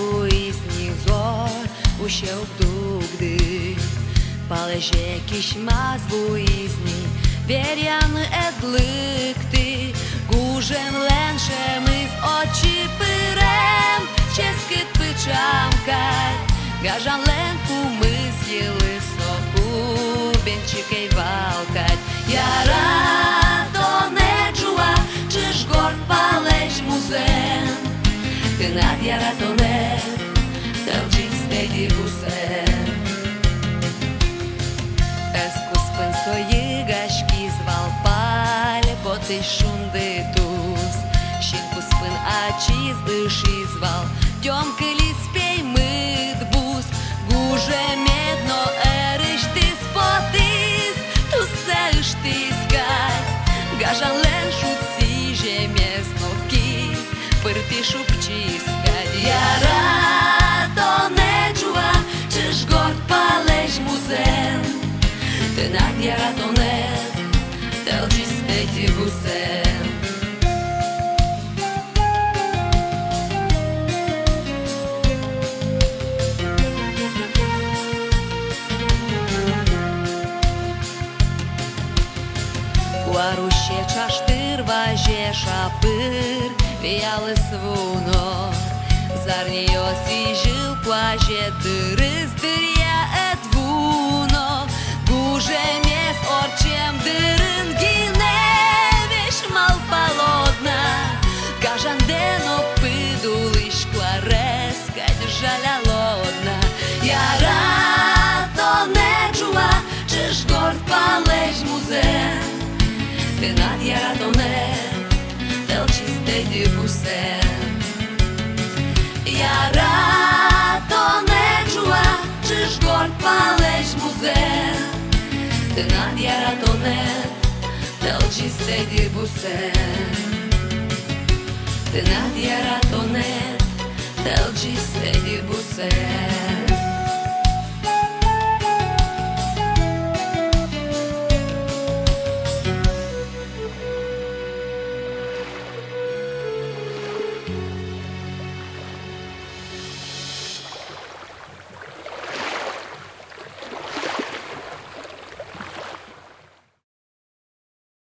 buizní zor ušiel dugdy, paležekiš má zbuizní, vierjan edlikty, gúžem len šemi z očí pyrem, česky pyczamkaj, gažan len pomyslili soku, benčikej valkať. Jara to nečuva, čiž gord palež muzem, ty nad jara to ne, telčí stejdi busem. Esku spân soji gaški zval pale, poty šunditus, šinku spân ačiz dyši zval, тёмкали спей мыт бус, гуже медно эриш ты спотис, ту сеш ты искать, гажан лен шутси жемесно ки, пырти шупчи искать. Яра то не чува, чеш горд палеш музен, ты над яра то не, телчи стети бусен. Уаруще чаштыр важе шапыр, виялы свуно, зарнио сижил плаже дырыс дыря эдвуно, гуже мес орчем дырын гине, веш мал полотна, кажан дено пыдулыш кларес, кать жаля лодна. Яра то не чува, чеш горд палеж музем, ty nad jara to ne, telčí stejdi busem. Jara to nečuva, čiž gord palež muzem, ty nad jara to ne, telčí stejdi busem. Ty nad jara to ne, telčí stejdi busem.